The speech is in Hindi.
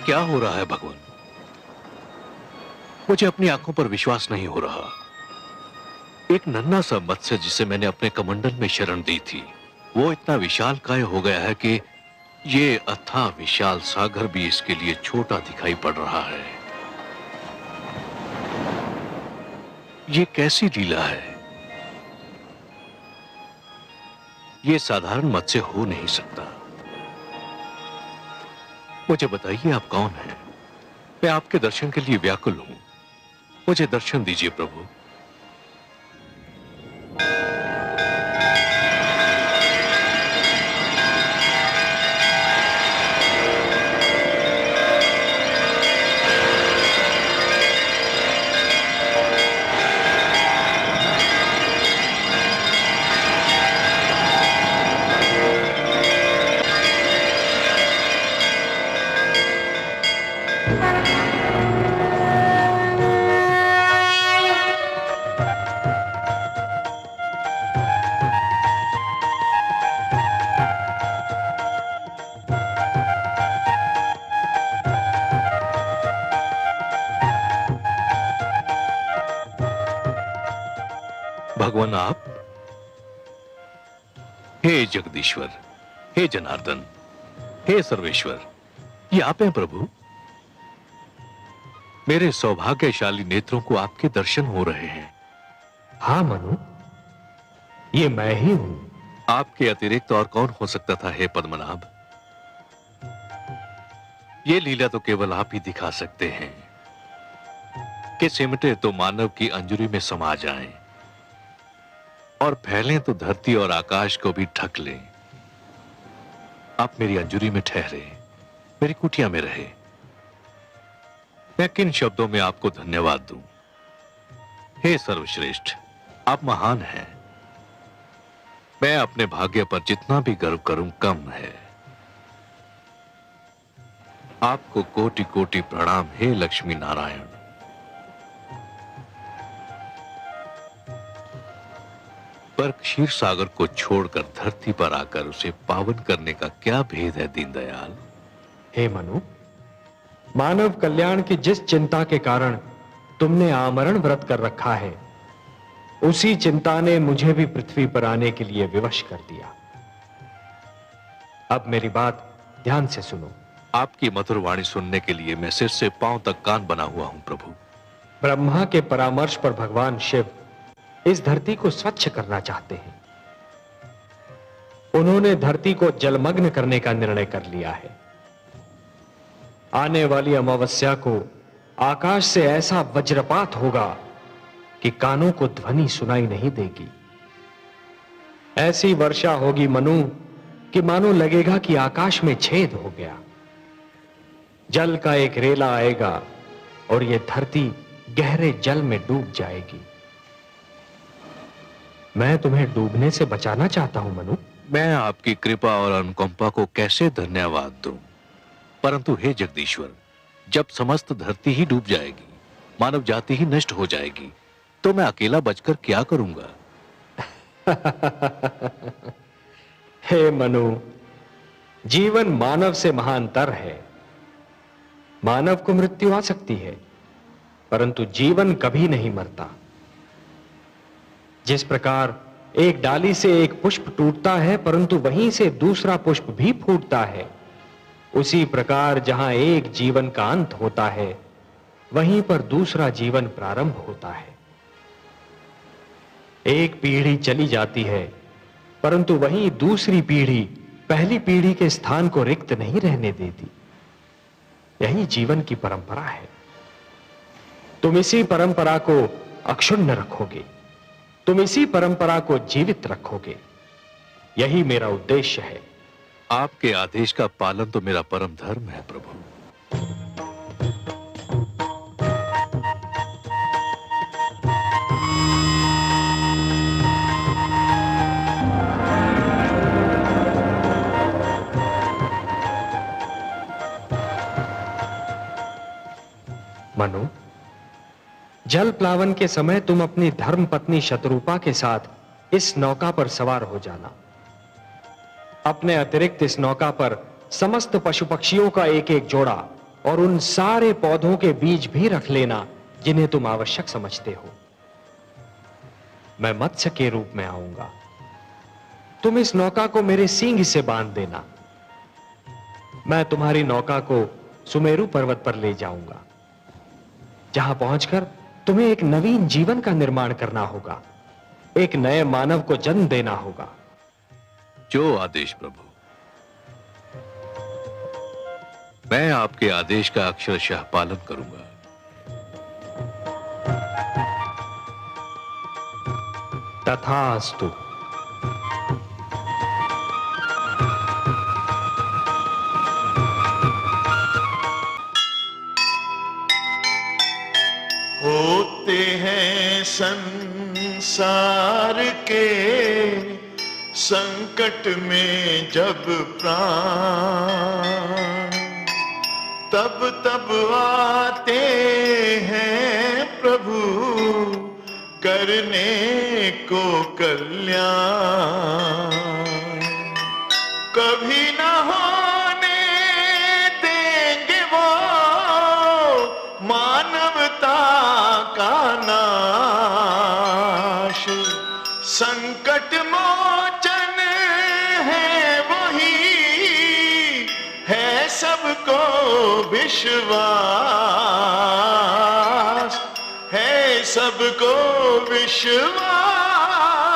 क्या हो रहा है भगवान? मुझे अपनी आंखों पर विश्वास नहीं हो रहा। एक नन्हा सा मत्स्य जिसे मैंने अपने कमंडल में शरण दी थी, वो इतना विशालकाय हो गया है कि ये अथाह विशाल सागर भी इसके लिए छोटा दिखाई पड़ रहा है। ये कैसी लीला है? ये साधारण मत्स्य हो नहीं सकता। मुझे बताइए, आप कौन हैं? मैं आपके दर्शन के लिए व्याकुल हूं। मुझे दर्शन दीजिए प्रभु। भगवान आप? हे जगदीश्वर, हे जनार्दन, हे सर्वेश्वर, ये आप हैं प्रभु? मेरे सौभाग्यशाली नेत्रों को आपके दर्शन हो रहे हैं। हाँ मनु, ये मैं ही हूं। आपके अतिरिक्त और कौन हो सकता था हे पद्मनाभ? ये लीला तो केवल आप ही दिखा सकते हैं कि सिमटे तो मानव की अंजुरी में समा जाएं और फैलें तो धरती और आकाश को भी ढक लें। आप मेरी अंजुरी में ठहरे, मेरी कुटिया में रहे। मैं किन शब्दों में आपको धन्यवाद दूं? हे सर्वश्रेष्ठ, आप महान हैं। मैं अपने भाग्य पर जितना भी गर्व करूं कम है। आपको कोटि कोटि प्रणाम हे लक्ष्मी नारायण। पर क्षीर सागर को छोड़कर धरती पर आकर उसे पावन करने का क्या भेद है दीनदयाल? हे मनु, मानव कल्याण की जिस चिंता के कारण तुमने आमरण व्रत कर रखा है, उसी चिंता ने मुझे भी पृथ्वी पर आने के लिए विवश कर दिया। अब मेरी बात ध्यान से सुनो। आपकी मधुर वाणी सुनने के लिए मैं सिर से पांव तक कान बना हुआ हूं प्रभु। ब्रह्मा के परामर्श पर भगवान शिव इस धरती को स्वच्छ करना चाहते हैं। उन्होंने धरती को जलमग्न करने का निर्णय कर लिया है। आने वाली अमावस्या को आकाश से ऐसा वज्रपात होगा कि कानों को ध्वनि सुनाई नहीं देगी। ऐसी वर्षा होगी मनु कि मानो लगेगा कि आकाश में छेद हो गया। जल का एक रेला आएगा और यह धरती गहरे जल में डूब जाएगी। मैं तुम्हें डूबने से बचाना चाहता हूं मनु। मैं आपकी कृपा और अनुकंपा को कैसे धन्यवाद दूं? परंतु हे जगदीश्वर, जब समस्त धरती ही डूब जाएगी, मानव जाति ही नष्ट हो जाएगी, तो मैं अकेला बचकर क्या करूंगा? हे मनु, जीवन मानव से महानतर है। मानव को मृत्यु आ सकती है, परंतु जीवन कभी नहीं मरता। जिस प्रकार एक डाली से एक पुष्प टूटता है परंतु वहीं से दूसरा पुष्प भी फूटता है, उसी प्रकार जहां एक जीवन का अंत होता है, वहीं पर दूसरा जीवन प्रारंभ होता है। एक पीढ़ी चली जाती है, परंतु वहीं दूसरी पीढ़ी पहली पीढ़ी के स्थान को रिक्त नहीं रहने देती। यही जीवन की परंपरा है। तुम इसी परंपरा को अक्षुण्ण रखोगे, तुम इसी परंपरा को जीवित रखोगे। यही मेरा उद्देश्य है। आपके आदेश का पालन तो मेरा परम धर्म है प्रभु। मनु, जल प्लावन के समय तुम अपनी धर्म पत्नी शतरूपा के साथ इस नौका पर सवार हो जाना। अपने अतिरिक्त इस नौका पर समस्त पशु पक्षियों का एक एक जोड़ा और उन सारे पौधों के बीज भी रख लेना जिन्हें तुम आवश्यक समझते हो। मैं मत्स्य के रूप में आऊंगा। तुम इस नौका को मेरे सींग से बांध देना। मैं तुम्हारी नौका को सुमेरु पर्वत पर ले जाऊंगा, जहां पहुंचकर तुम्हें एक नवीन जीवन का निर्माण करना होगा, एक नए मानव को जन्म देना होगा। जो आदेश प्रभु। मैं आपके आदेश का अक्षरशः पालन करूंगा। तथास्तु। होते हैं संसार के संकट में जब प्राण, तब तब आते हैं प्रभु करने को कल्याण। कभी न होने देंगे वो मानवता का नाश। संकट मोचन है वही, है सबको विश्वास, है सबको विश्वास।